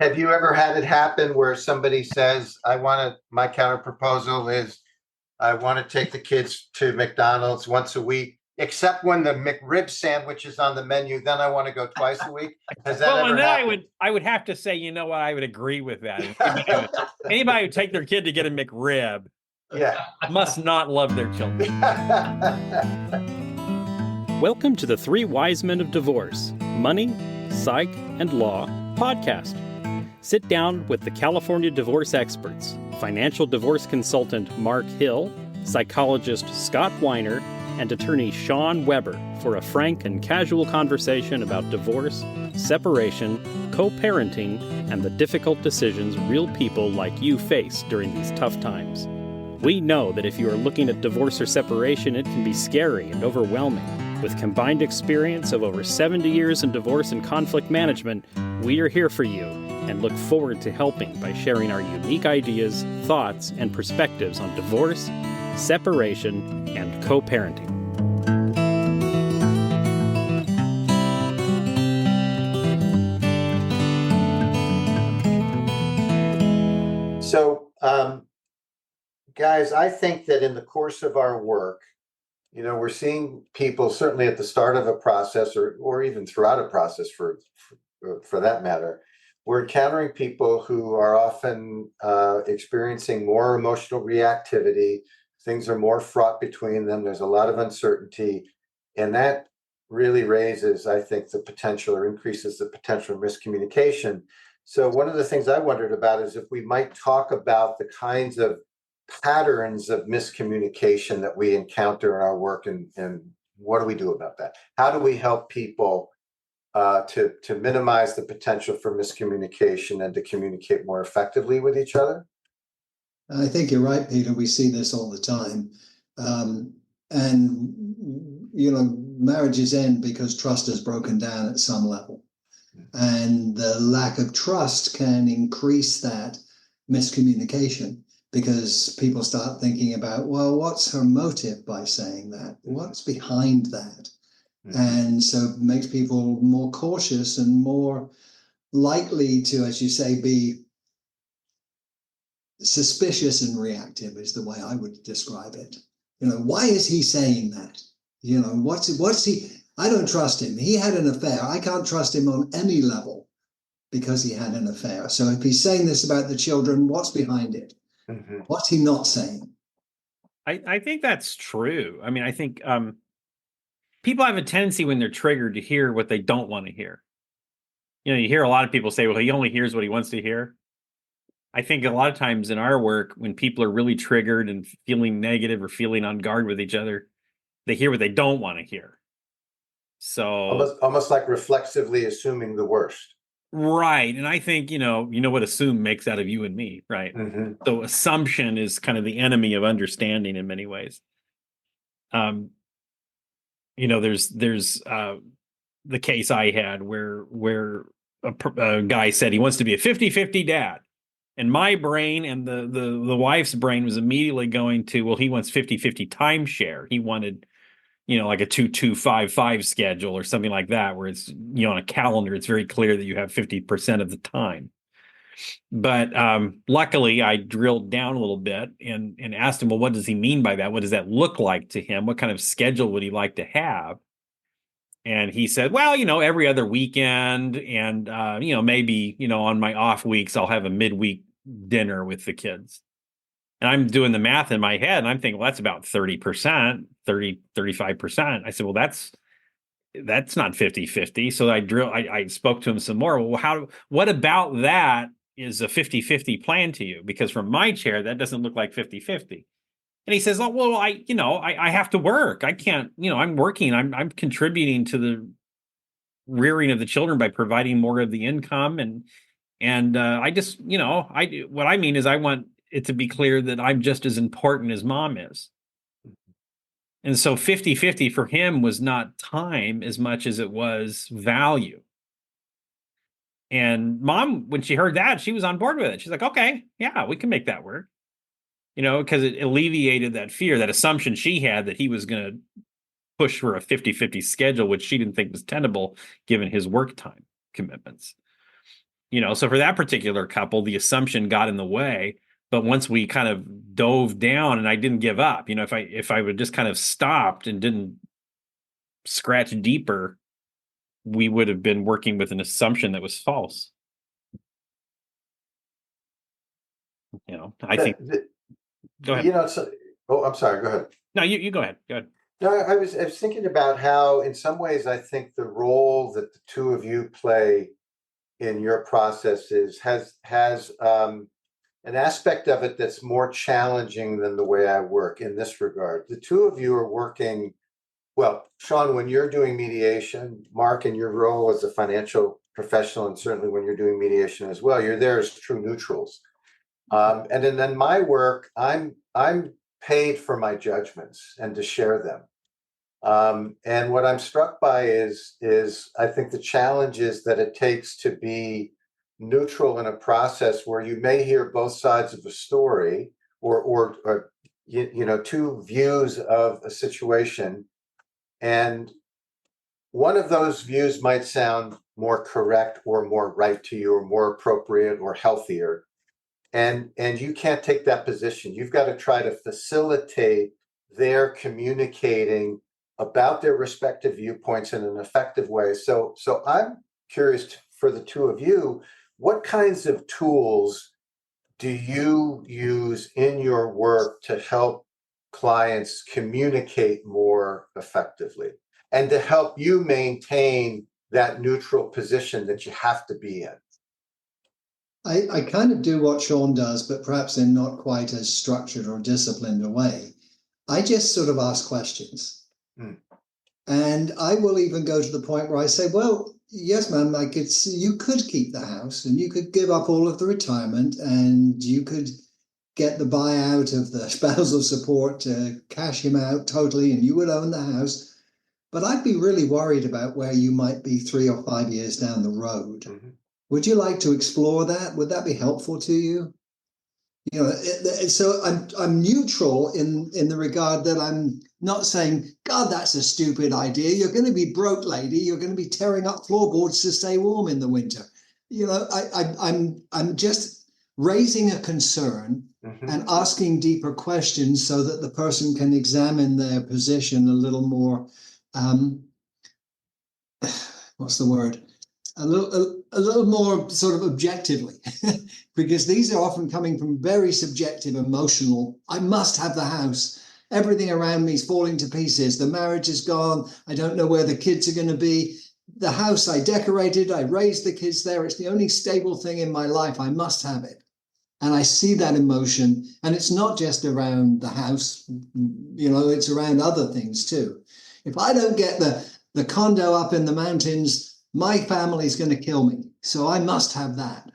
Have you ever had it happen where somebody says, my counter proposal is I want to take the kids to McDonald's once a week, except when the McRib sandwich is on the menu, then I want to go twice a week. Has that ever happened? I would have to say, you know what, I would agree with that. Anybody who take their kid to get a McRib must not love their children. Welcome to the Three Wise Men of Divorce, Money, Psych, and Law podcast. Sit down with the California divorce experts, financial divorce consultant Mark Hill, psychologist Scott Weiner, and attorney Shawn Weber for a frank and casual conversation about divorce, separation, co-parenting, and the difficult decisions real people like you face during these tough times. We know that if you are looking at divorce or separation, it can be scary and overwhelming. With combined experience of over 70 years in divorce and conflict management, we are here for you and look forward to helping by sharing our unique ideas, thoughts, and perspectives on divorce, separation, and co-parenting. So, guys, I think that in the course of our work, we're seeing people certainly at the start of a process or even throughout a process for that matter, we're encountering people who are often experiencing more emotional reactivity. Things are more fraught between them. There's a lot of uncertainty. And that really raises, I think, the potential or increases the potential miscommunication. So one of the things I wondered about is if we might talk about the kinds of patterns of miscommunication that we encounter in our work, and what do we do about that? How do we help people to minimize the potential for miscommunication and to communicate more effectively with each other? I think you're right, Peter. We see this all the time. Marriages end because trust is broken down at some level. And the lack of trust can increase that miscommunication because people start thinking about, well, what's her motive by saying that? What's behind that? Mm-hmm. And so it makes people more cautious and more likely to, as you say, be suspicious and reactive is the way I would describe it. Why is he saying that? What's he? I don't trust him. He had an affair. I can't trust him on any level because he had an affair. So if he's saying this about the children, what's behind it? Mm-hmm. What's he not saying? I think that's true. I mean, I think people have a tendency when they're triggered to hear what they don't want to hear. You hear a lot of people say, well, he only hears what he wants to hear. I think a lot of times in our work, when people are really triggered and feeling negative or feeling on guard with each other, they hear what they don't want to hear. So almost like reflexively assuming the worst. Right. And I think, what assume makes out of you and me, right? Mm-hmm. So assumption is kind of the enemy of understanding in many ways. There's the case I had where a guy said he wants to be a 50-50 dad. And my brain and the wife's brain was immediately going to, well, he wants 50-50 timeshare. He wanted, like a 2-2-5-5 schedule or something like that, where it's, on a calendar, it's very clear that you have 50% of the time. But luckily, I drilled down a little bit and asked him, well, what does he mean by that? What does that look like to him? What kind of schedule would he like to have? And he said, well, every other weekend and, maybe, on my off weeks, I'll have a midweek dinner with the kids. And I'm doing the math in my head and I'm thinking, well, that's about 30%, 35%. I said, well, that's not 50-50. So I spoke to him some more. Well, what about that is a 50-50 plan to you? Because from my chair, that doesn't look like 50-50. And he says, oh, well, I have to work. I can't, I'm working. I'm contributing to the rearing of the children by providing more of the income. And I just, what I mean is I want it to be clear that I'm just as important as mom is. And so 50-50 for him was not time as much as it was value. And mom, when she heard that, she was on board with it. She's like, okay, yeah, we can make that work. Because it alleviated that fear, that assumption she had that he was going to push for a 50-50 schedule, which she didn't think was tenable given his work time commitments. So for that particular couple, the assumption got in the way. But once we kind of dove down, and I didn't give up, if I would just kind of stopped and didn't scratch deeper, we would have been working with an assumption that was false. I think. Go ahead. I'm sorry. Go ahead. No, you go ahead. Go ahead. No, I was thinking about how, in some ways, I think the role that the two of you play in your processes has an aspect of it that's more challenging than the way I work in this regard. The two of you are working, well, Shawn, when you're doing mediation, Mark, in your role as a financial professional, and certainly when you're doing mediation as well, you're there as true neutrals. And then my work, I'm paid for my judgments and to share them. And what I'm struck by is I think the challenges that it takes to be neutral in a process where you may hear both sides of a story or two views of a situation, and one of those views might sound more correct or more right to you or more appropriate or healthier, and you can't take that position. You've got to try to facilitate their communicating about their respective viewpoints in an effective way. So I'm curious for the two of you, what kinds of tools do you use in your work to help clients communicate more effectively and to help you maintain that neutral position that you have to be in? I kind of do what Shawn does, but perhaps in not quite as structured or disciplined a way. I just sort of ask questions. And I will even go to the point where I say, well, yes, ma'am, you could keep the house and you could give up all of the retirement and you could get the buyout of the spousal support to cash him out totally and you would own the house. But I'd be really worried about where you might be 3 or 5 years down the road. Mm-hmm. Would you like to explore that? Would that be helpful to you? So I'm neutral in the regard that I'm not saying, God, that's a stupid idea. You're going to be broke, lady. You're going to be tearing up floorboards to stay warm in the winter. I'm just raising a concern and asking deeper questions so that the person can examine their position a little more. What's the word? A little more sort of objectively, because these are often coming from very subjective, emotional. I must have the house. Everything around me is falling to pieces. The marriage is gone. I don't know where the kids are going to be. The house I decorated, I raised the kids there. It's the only stable thing in my life. I must have it. And I see that emotion. And it's not just around the house, it's around other things too. If I don't get the condo up in the mountains, my family's going to kill me. So I must have that,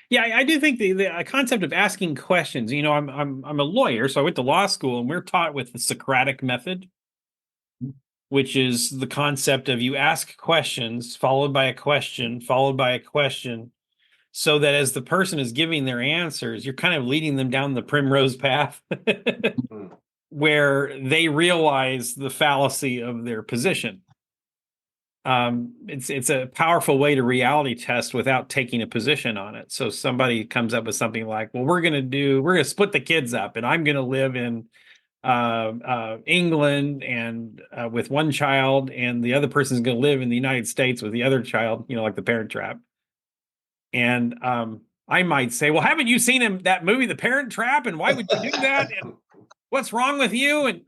Yeah, I do think the concept of asking questions, I'm a lawyer, so I went to law school and we're taught with the Socratic method, which is the concept of you ask questions, followed by a question, followed by a question, so that as the person is giving their answers, you're kind of leading them down the primrose path where they realize the fallacy of their position. It's a powerful way to reality test without taking a position on it. So somebody comes up with something like, well, we're going to split the kids up and I'm going to live in England and with one child and the other person's going to live in the United States with the other child, like the Parent Trap. And I might say, well, haven't you seen that movie, The Parent Trap? And why would you do that? And what's wrong with you? And,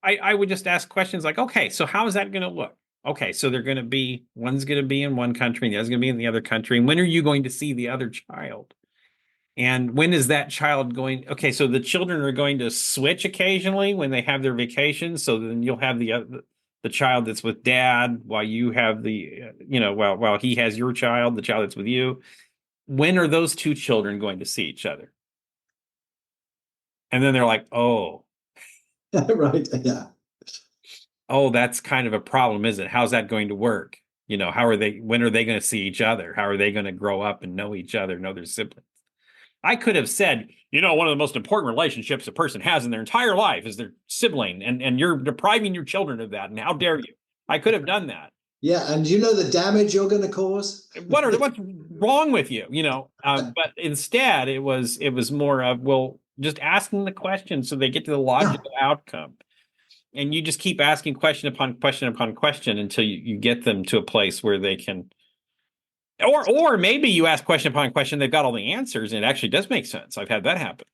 I would just ask questions like, okay, so how is that going to look? Okay, so one's going to be in one country and the other's going to be in the other country. And when are you going to see the other child? And when is that child going? Okay, so the children are going to switch occasionally when they have their vacations. So then you'll have the child that's with dad while you have while he has your child, the child that's with you. When are those two children going to see each other? And then they're like, oh. Right, yeah. Oh, that's kind of a problem, isn't it? How's that going to work? When are they going to see each other? How are they going to grow up and know each other, know their siblings? I could have said, one of the most important relationships a person has in their entire life is their sibling, and you're depriving your children of that, and how dare you? I could have done that. Yeah, and you know the damage you're going to cause. What's wrong with you? But instead it was more of, well, just asking the question so they get to the logical outcome. And you just keep asking question upon question upon question until you get them to a place where they can, or maybe you ask question upon question, they've got all the answers and it actually does make sense. I've had that happen.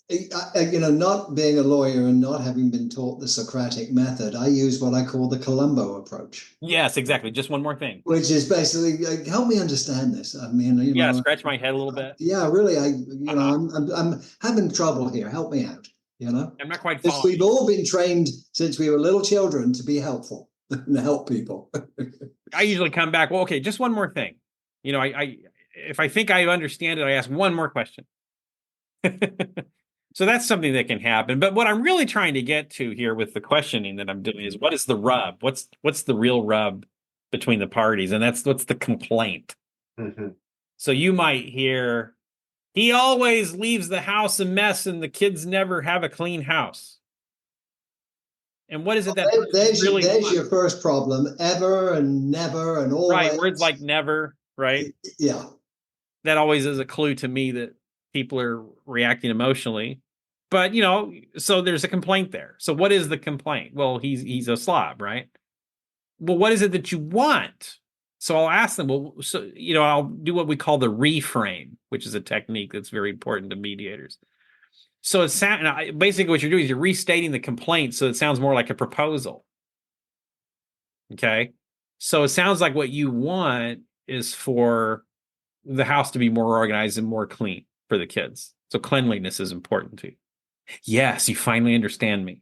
Not being a lawyer and not having been taught the Socratic method, I use what I call the Columbo approach. Yes, exactly. Just one more thing. Which is basically help me understand this. I mean, scratch my head a little bit. Yeah, really, I'm having trouble here. Help me out. I'm not quite following. We've all been trained since we were little children to be helpful and help people. I usually come back. Well, okay, just one more thing. I if I think I understand it, I ask one more question. So that's something that can happen. But what I'm really trying to get to here with the questioning that I'm doing is, what is the rub? What's the real rub between the parties? And what's the complaint. Mm-hmm. So you might hear, he always leaves the house a mess and the kids never have a clean house. And what is it that there's your first problem, ever and never and always. Right, words like never, right? Yeah. That always is a clue to me that people are reacting emotionally. But, so there's a complaint there. So what is the complaint? Well, he's a slob, right? Well, what is it that you want? So I'll ask them, well, so, I'll do what we call the reframe, which is a technique that's very important to mediators. So basically what you're doing is you're restating the complaint so it sounds more like a proposal. Okay? So it sounds like what you want is for the house to be more organized and more clean for the kids. So cleanliness is important to you. Yes, you finally understand me.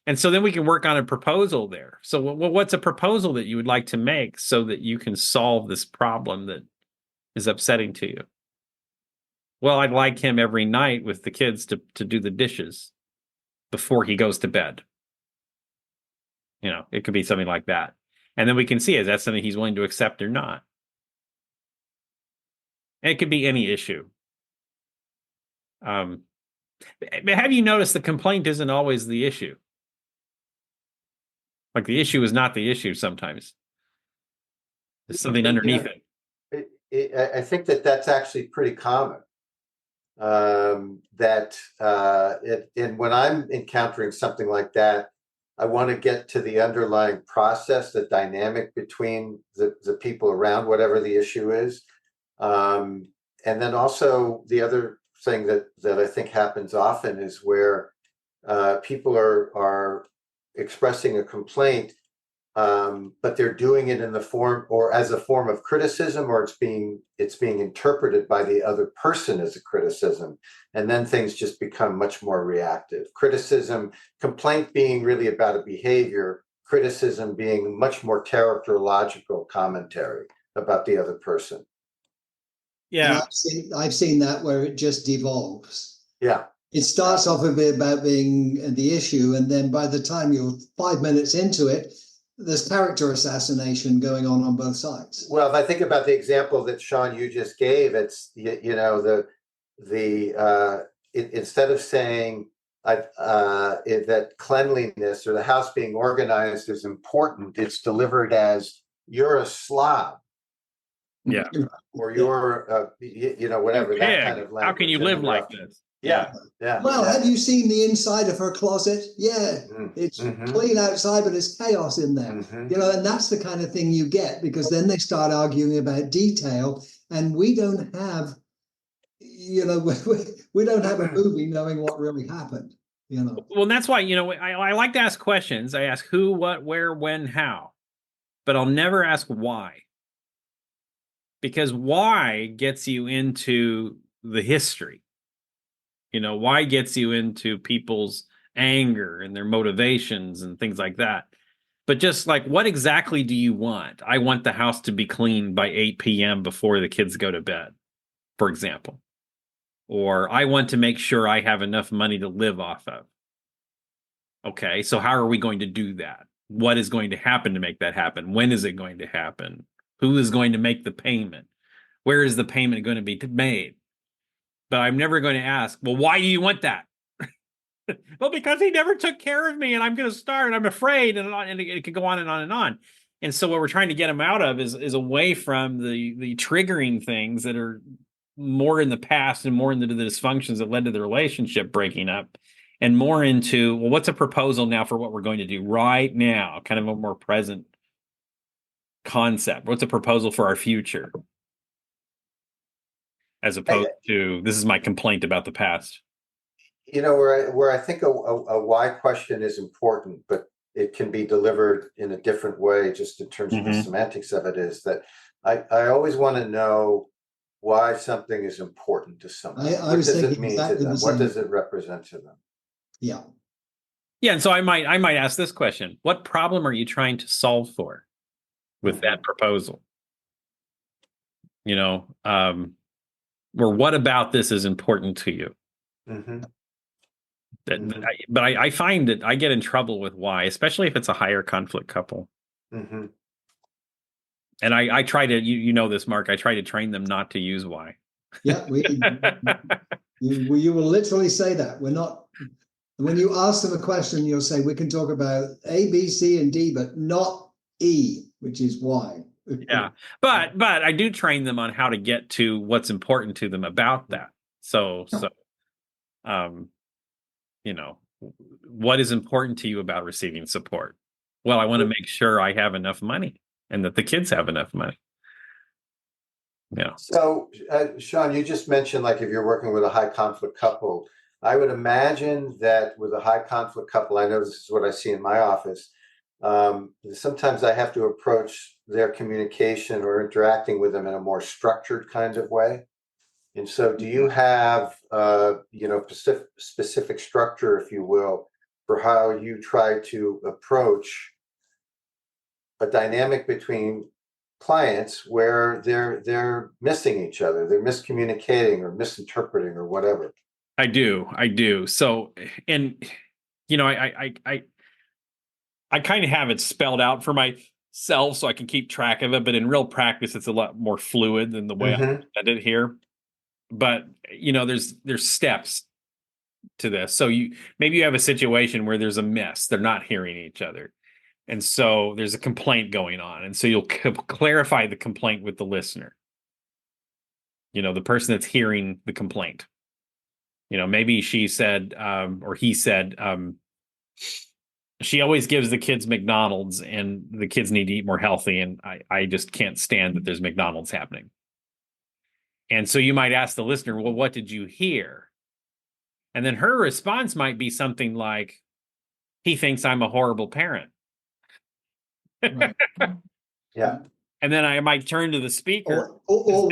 And so then we can work on a proposal there. So what's a proposal that you would like to make so that you can solve this problem that is upsetting to you? Well, I'd like him every night with the kids to do the dishes before he goes to bed. It could be something like that. And then we can see, is that something he's willing to accept or not? And it could be any issue. But have you noticed the complaint isn't always the issue? Like the issue is not the issue sometimes. There's something underneath it. I think that's actually pretty common. And when I'm encountering something like that, I want to get to the underlying process, the dynamic between the people around whatever the issue is. And then also the other thing that I think happens often is where people are expressing a complaint, but they're doing it in the form or as a form of criticism, or it's being interpreted by the other person as a criticism, and then things just become much more reactive. Complaint being really about a behavior, criticism being much more characterological commentary about the other person. Yeah, I've seen that where it just devolves. Yeah. It starts off a bit about being the issue, and then by the time you're 5 minutes into it, there's character assassination going on both sides. Well, if I think about the example that Shawn you just gave, it's instead of saying that cleanliness or the house being organized is important, it's delivered as you're a slob. Yeah. Or you're whatever, that kind of language. How can you live like this? Yeah. Well, have you seen the inside of her closet? Yeah, it's clean outside, but it's chaos in there. And that's the kind of thing you get, because then they start arguing about detail, and we don't have, we don't have a movie knowing what really happened. Well, that's why I like to ask questions. I ask who, what, where, when, how, but I'll never ask why, because why gets you into the history. Why gets you into people's anger and their motivations and things like that. But just like, what exactly do you want? I want the house to be clean by 8 p.m. before the kids go to bed, for example. Or I want to make sure I have enough money to live off of. Okay, so how are we going to do that? What is going to happen to make that happen? When is it going to happen? Who is going to make the payment? Where is the payment going to be made? But I'm never going to ask, well, why do you want that? Well, because he never took care of me and I'm going to start, I'm afraid. And it could go on and on and on. And so what we're trying to get him out of is away from the triggering things that are more in the past and more into the dysfunctions that led to the relationship breaking up, and more into, well, what's a proposal now for what we're going to do right now? Kind of a more present concept. What's a proposal for our future? As opposed to, this is my complaint about the past. Where I think a why question is important, but it can be delivered in a different way, just in terms of the semantics of it, is that I always want to know why something is important to someone. I was thinking exactly to them? the same. What does it represent to them? Yeah. Yeah, and so I might ask this question: what problem are you trying to solve for with that proposal? Or what about this is important to you? But I find that I get in trouble with why, especially if it's a higher conflict couple. And I try to, you know this, Mark, I try to train them not to use why. Yeah, you will literally say that. We're not, when you ask them a question, you'll say, we can talk about A, B, C, and D, but not E, which is why. Yeah, but I do train them on how to get to what's important to them about that. So what is important to you about receiving support? Well, I want to make sure I have enough money and that the kids have enough money. Yeah. So, Shawn, you just mentioned, like, if you're working with a high conflict couple, I would imagine that with a high conflict couple, I know this is what I see in my office. Sometimes I have to approach their communication or interacting with them in a more structured kind of way. And so do you have, specific structure, if you will, for how you try to approach a dynamic between clients where they're missing each other, they're miscommunicating or misinterpreting or whatever? I do. So, and, I kind of have it spelled out for myself so I can keep track of it, but in real practice, it's a lot more fluid than the way I said it here. But there's steps to this. So maybe you have a situation where there's a miss, they're not hearing each other, and so there's a complaint going on, and so you'll clarify the complaint with the listener, the person that's hearing the complaint. Maybe she said or he said, she always gives the kids McDonald's and the kids need to eat more healthy, and I just can't stand that there's McDonald's happening. And so you might ask the listener, well, what did you hear? And then her response might be something like, he thinks I'm a horrible parent. Right. Yeah. And then I might turn to the speaker. Or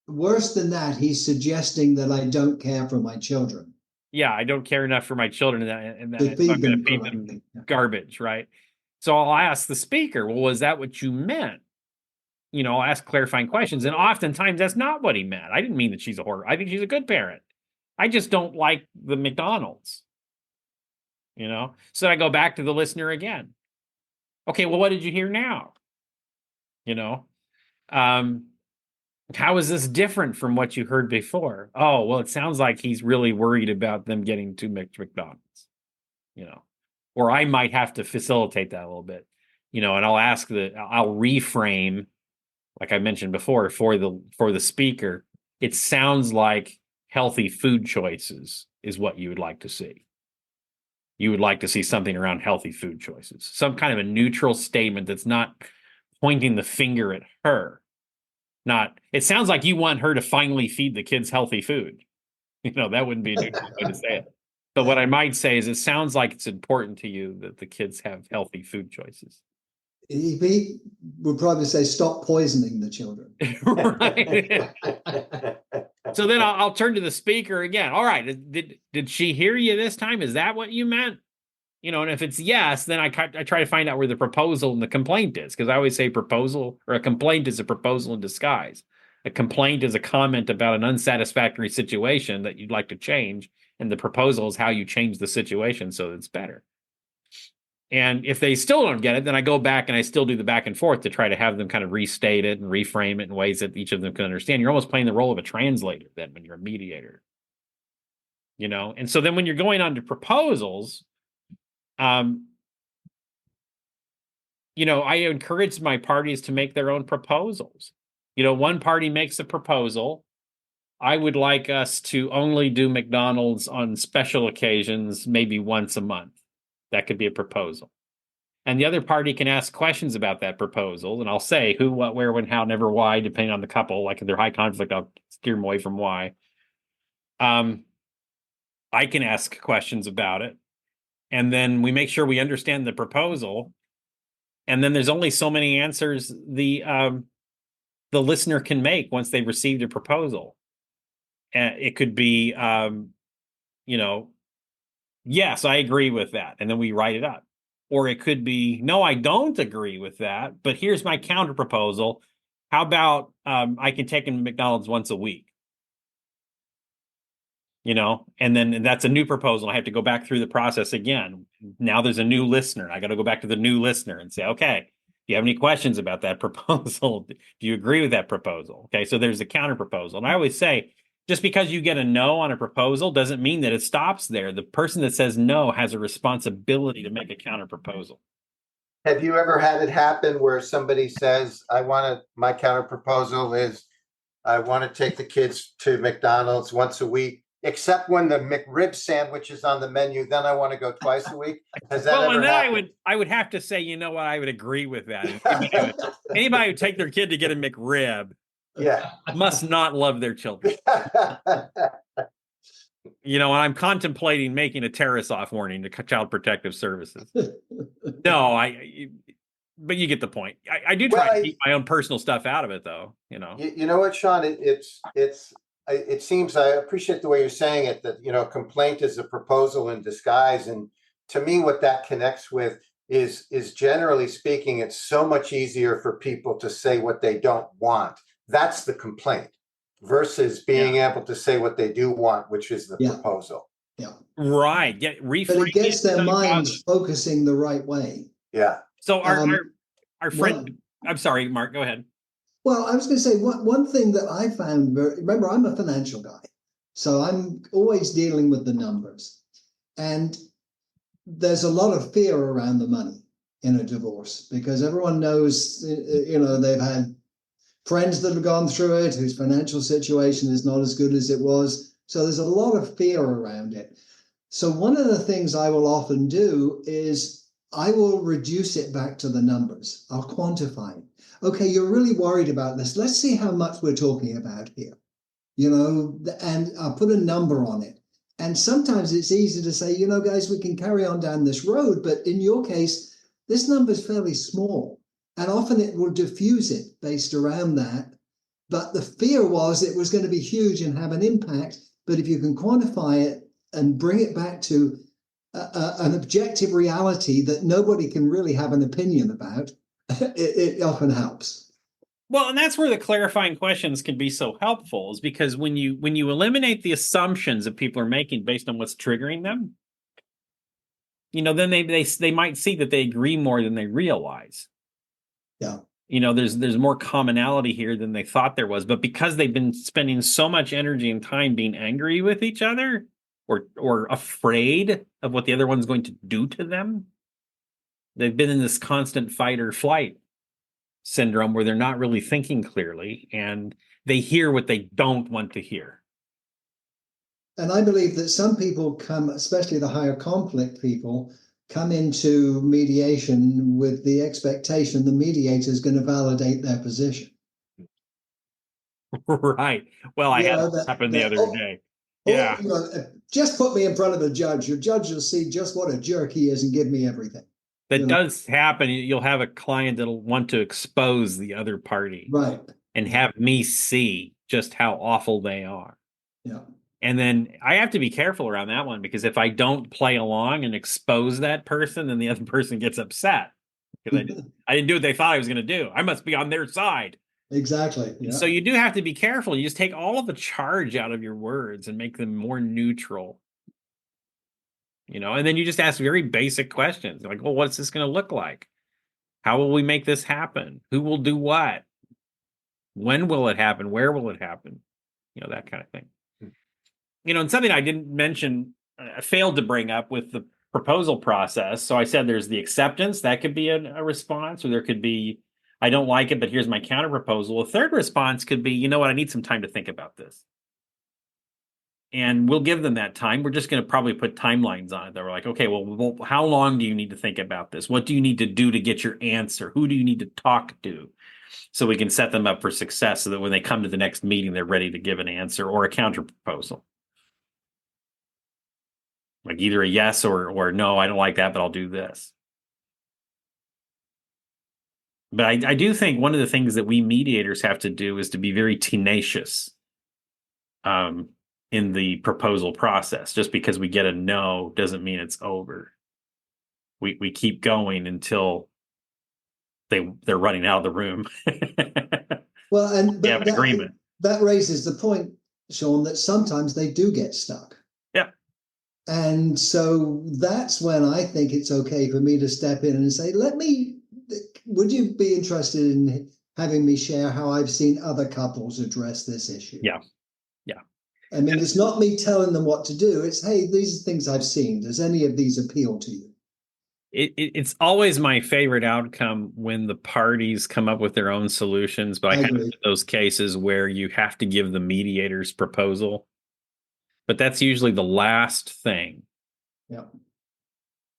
worse than that, he's suggesting that I don't care for my children. Yeah, I don't care enough for my children, and that To feed I'm going them to feed them garbage, right? So I'll ask the speaker, well, was that what you meant? I'll ask clarifying questions, and oftentimes that's not what he meant. I didn't mean that she's a horror. I think she's a good parent. I just don't like the McDonald's. So I go back to the listener again. Okay, well, what did you hear now? How is this different from what you heard before? Oh, well, it sounds like he's really worried about them getting too much McDonald's. Or I might have to facilitate that a little bit. And I'll reframe, like I mentioned before, for the speaker. It sounds like healthy food choices is what you would like to see. You would like to see something around healthy food choices, some kind of a neutral statement that's not pointing the finger at her. It sounds like you want her to finally feed the kids healthy food. That wouldn't be a neutral way to say it. But what I might say is, it sounds like it's important to you that the kids have healthy food choices. He would probably say, stop poisoning the children. Right. So then I'll turn to the speaker again. All right, did she hear you this time? Is that what you meant? And if it's yes, then I try to find out where the proposal and the complaint is, because I always say proposal or a complaint is a proposal in disguise. A complaint is a comment about an unsatisfactory situation that you'd like to change, and the proposal is how you change the situation so that it's better. And if they still don't get it, then I go back and I still do the back and forth to try to have them kind of restate it and reframe it in ways that each of them can understand. You're almost playing the role of a translator then when you're a mediator. you know? And so then when you're going on to proposals, you know, I encourage my parties to make their own proposals. You know, one party makes a proposal. I would like us to only do McDonald's on special occasions, maybe once a month. That could be a proposal. And the other party can ask questions about that proposal. And I'll say who, what, where, when, how, never, why, depending on the couple. Like if they're high conflict, I'll steer them away from why. I can ask questions about it. And then we make sure we understand the proposal. And then there's only so many answers the listener can make once they've received a proposal. It could be, you know, yes, I agree with that. And then we write it up. Or it could be, no, I don't agree with that, but here's my counter proposal. How about I can take him to McDonald's once a week? You know, and then that's a new proposal. I have to go back through the process again. Now there's a new listener. I got to go back to the new listener and say, okay, do you have any questions about that proposal? Do you agree with that proposal? Okay, so there's a counter proposal. And I always say, just because you get a no on a proposal doesn't mean that it stops there. The person that says no has a responsibility to make a counter proposal. Have you ever had it happen where somebody says, my counter proposal is, I want to take the kids to McDonald's once a week, except when the McRib sandwich is on the menu, then I want to go twice a week. Has that Well, ever and then happened? I would have to say, you know what, I would agree with that. Anybody who would take their kid to get a McRib Yeah. must not love their children. You know, I'm contemplating making a terrorist-off warning to Child Protective Services. No, but you get the point. I do try to keep my own personal stuff out of it, though. You know, you know what, Shawn? It seems, I appreciate the way you're saying it, that, you know, complaint is a proposal in disguise. And to me, what that connects with is generally speaking, it's so much easier for people to say what they don't want. That's the complaint versus being able to say what they do want, which is the proposal. Yeah. Right. But it gets their minds focusing the right way. Yeah. So our friend, I'm sorry, Mark, go ahead. Well, I was going to say one thing that I found, remember, I'm a financial guy, so I'm always dealing with the numbers. And there's a lot of fear around the money in a divorce because everyone knows, you know, they've had friends that have gone through it whose financial situation is not as good as it was. So there's a lot of fear around it. So one of the things I will often do is I will reduce it back to the numbers. I'll quantify it. Okay, you're really worried about this. Let's see how much we're talking about here, you know, and I'll put a number on it. And sometimes it's easy to say, you know, guys, we can carry on down this road. But in your case, this number is fairly small. And often it will diffuse it based around that. But the fear was it was going to be huge and have an impact. But if you can quantify it and bring it back to an objective reality that nobody can really have an opinion about, it often helps. Well, and that's where the clarifying questions can be so helpful, is because when you eliminate the assumptions that people are making based on what's triggering them, you know, then they might see that they agree more than they realize. Yeah. You know, there's more commonality here than they thought there was, but because they've been spending so much energy and time being angry with each other or afraid of what the other one's going to do to them, they've been in this constant fight or flight syndrome where they're not really thinking clearly and they hear what they don't want to hear. And I believe that some people come, especially the higher conflict people, come into mediation with the expectation the mediator is going to validate their position. Right. Well, I had that happen the other day. Yeah. You know, just put me in front of the judge. Your judge will see just what a jerk he is and give me everything. That does happen. You'll have a client that'll want to expose the other party. Right. And have me see just how awful they are. Yeah. And then I have to be careful around that one, because if I don't play along and expose that person, then the other person gets upset because I didn't do what they thought I was going to do. I must be on their side. Exactly. Yeah. So you do have to be careful. You just take all of the charge out of your words and make them more neutral. You know, and then you just ask very basic questions like, well, what's this going to look like? How will we make this happen? Who will do what? When will it happen? Where will it happen? You know, that kind of thing. And something I didn't mention, I failed to bring up with the proposal process. So I said there's the acceptance, that could be a response, or there could be, I don't like it, but here's my counter proposal. A third response could be, you know what, I need some time to think about this. And we'll give them that time. We're just going to probably put timelines on it. That we're like, okay, well, how long do you need to think about this? What do you need to do to get your answer? Who do you need to talk to? So we can set them up for success so that when they come to the next meeting, they're ready to give an answer or a counter proposal. Like either a yes or no, I don't like that, but I'll do this. But I do think one of the things that we mediators have to do is to be very tenacious in the proposal process. Just because we get a no doesn't mean it's over. We keep going until they're running out of the room. Well, and we have an agreement. That raises the point, Shawn, that sometimes they do get stuck. Yeah. And so that's when I think it's okay for me to step in and say, would you be interested in having me share how I've seen other couples address this issue? Yeah. I mean, it's not me telling them what to do. It's, hey, these are things I've seen. Does any of these appeal to you? It's always my favorite outcome when the parties come up with their own solutions, but I have those cases where you have to give the mediator's proposal. But that's usually the last thing. Yeah.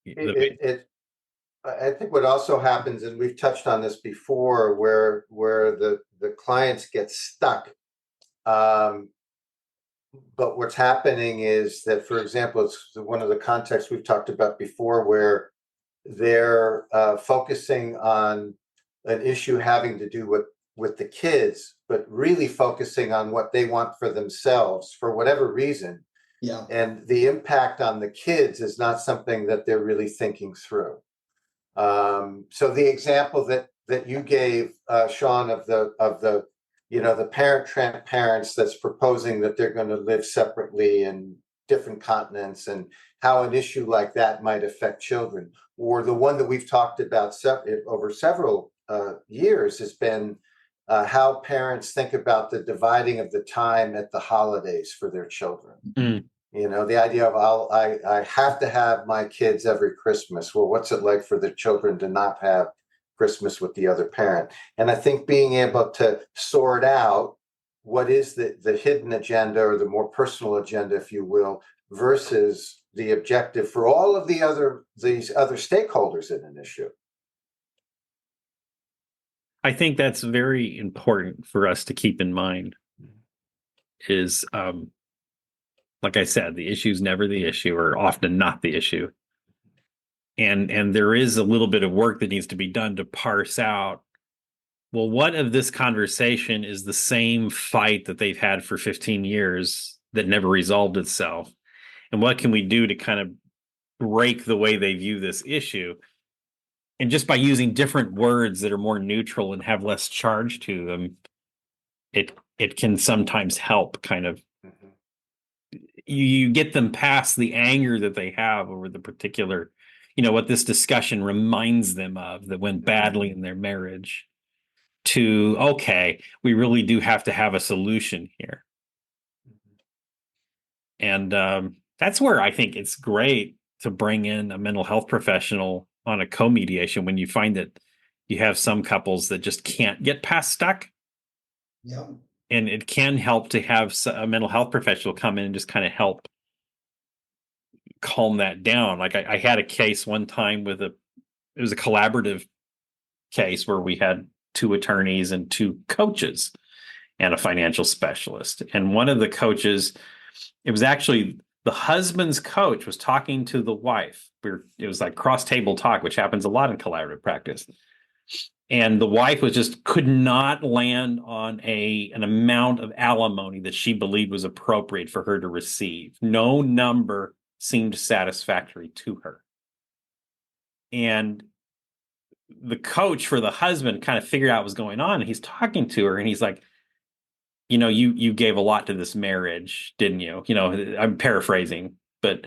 I think what also happens, and we've touched on this before, where the clients get stuck. But what's happening is that, for example, it's one of the contexts we've talked about before, where they're focusing on an issue having to do with the kids, but really focusing on what they want for themselves for whatever reason. Yeah. And the impact on the kids is not something that they're really thinking through. So the example that you gave, Shawn, of the parents that's proposing that they're going to live separately in different continents, and how an issue like that might affect children, or the one that we've talked about over several years has been how parents think about the dividing of the time at the holidays for their children. Mm. The idea of I have to have my kids every Christmas. Well, what's it like for the children to not have Christmas with the other parent? And I think being able to sort out what is the hidden agenda, or the more personal agenda, if you will, versus the objective for all of these other stakeholders in an issue. I think that's very important for us to keep in mind. Is like I said, the issue is never the issue, or often not the issue. And there is a little bit of work that needs to be done to parse out, well, what of this conversation is the same fight that they've had for 15 years that never resolved itself? And what can we do to kind of break the way they view this issue? And just by using different words that are more neutral and have less charge to them, it can sometimes help kind of, you get them past the anger that they have over the particular, what this discussion reminds them of that went badly in their marriage, to, okay, we really do have to have a solution here. And that's where I think it's great to bring in a mental health professional on a co-mediation when you find that you have some couples that just can't get past stuck. Yeah. And it can help to have a mental health professional come in and just kind of help calm that down. Like I had a case one time it was a collaborative case where we had 2 attorneys and 2 coaches and a financial specialist. And one of the coaches, it was actually the husband's coach, was talking to the wife. It was like cross table talk, which happens a lot in collaborative practice. And the wife could not land on an amount of alimony that she believed was appropriate for her to receive. No number seemed satisfactory to her. And the coach for the husband kind of figured out what was going on. And he's talking to her and he's like, you gave a lot to this marriage, didn't you? I'm paraphrasing, but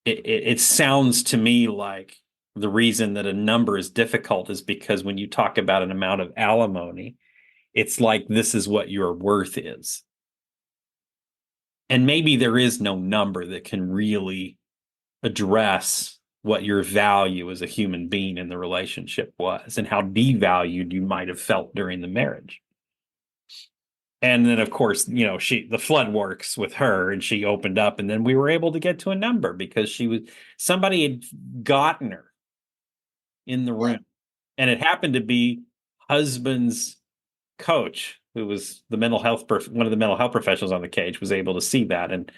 it sounds to me like the reason that a number is difficult is because when you talk about an amount of alimony, it's like, this is what your worth is. And maybe there is no number that can really address what your value as a human being in the relationship was and how devalued you might have felt during the marriage. And then, of course, the flood works with her, and she opened up, and then we were able to get to a number because somebody had gotten her in the room, and it happened to be husband's coach, who was the one of the mental health professionals on the cage, was able to see that and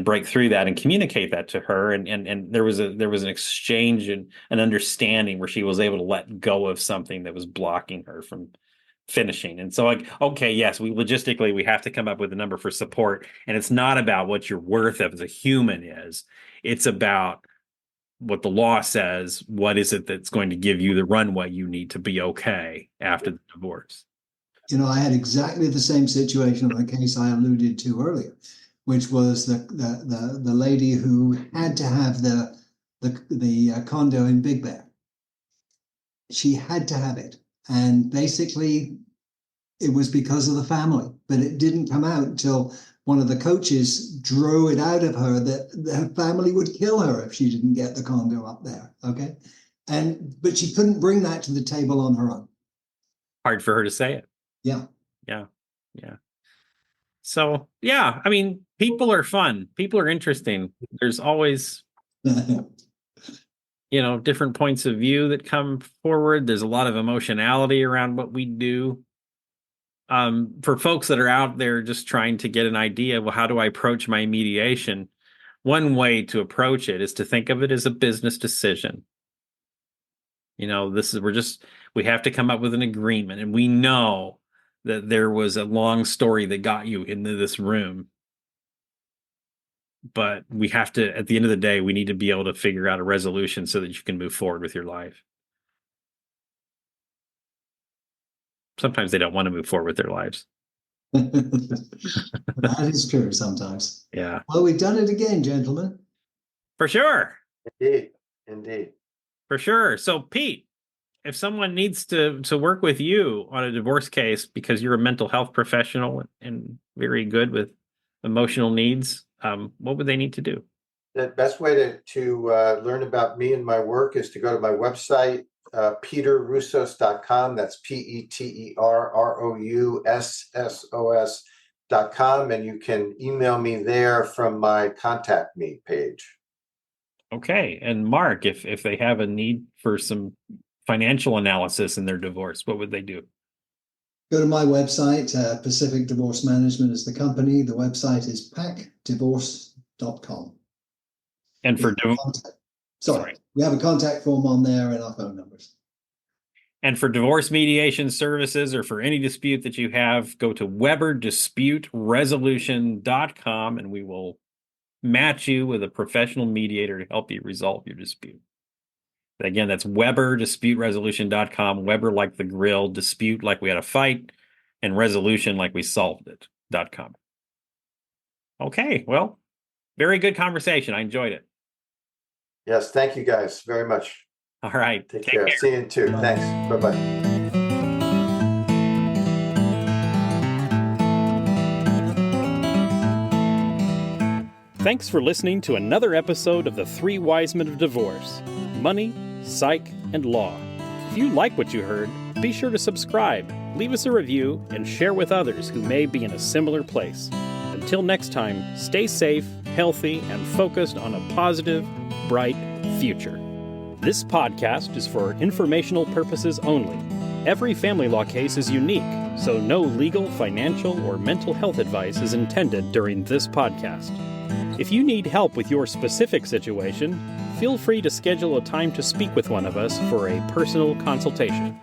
break through that and communicate that to her, and there was an exchange and an understanding where she was able to let go of something that was blocking her from finishing. And so, like, okay, yes, we have to come up with a number for support, and it's not about what your worth as a human is. It's about what the law says. What is it that's going to give you the runway you need to be okay after the divorce? I had exactly the same situation on a case I alluded to earlier, which was the lady who had to have the condo in Big Bear. She had to have it. And basically, it was because of the family, but it didn't come out until one of the coaches drew it out of her that the family would kill her if she didn't get the condo up there. Okay. But she couldn't bring that to the table on her own. Hard for her to say it. Yeah. Yeah. So, yeah, I mean, people are fun. People are interesting. There's always different points of view that come forward. There's a lot of emotionality around what we do. For folks that are out there just trying to get an idea, well, how do I approach my mediation? One way to approach it is to think of it as a business decision. We have to come up with an agreement, and we know that there was a long story that got you into this room. But we have to, at the end of the day, we need to be able to figure out a resolution so that you can move forward with your life. Sometimes they don't want to move forward with their lives. That is true sometimes. Yeah. Well, we've done it again, gentlemen. For sure. Indeed. For sure. So, Pete, if someone needs to work with you on a divorce case because you're a mental health professional and very good with emotional needs, what would they need to do? The best way to learn about me and my work is to go to my website, peterroussos.com. That's peterroussos.com, and you can email me there from my contact me page. Okay. And Mark, if they have a need for some financial analysis in their divorce, what would they do? Go to my website. Pacific Divorce Management is the company. The website is pacdivorce.com. And for we have a contact form on there and our phone numbers. And for divorce mediation services or for any dispute that you have, go to WeberDisputeResolution.com, and we will match you with a professional mediator to help you resolve your dispute. Again, that's WeberDisputeResolution.com. Weber like the grill, dispute like we had a fight, and resolution like we solved it.com. Okay, well, very good conversation. I enjoyed it. Yes, thank you guys very much. All right. Take care. See you too. Thanks. Bye-bye. Thanks for listening to another episode of the Three Wise Men of Divorce: Money, Psych, and Law. If you like what you heard, be sure to subscribe, leave us a review, and share with others who may be in a similar place. Until next time, stay safe, healthy, and focused on a positive, bright future. This podcast is for informational purposes only. Every family law case is unique, so no legal, financial, or mental health advice is intended during this podcast. If you need help with your specific situation, feel free to schedule a time to speak with one of us for a personal consultation.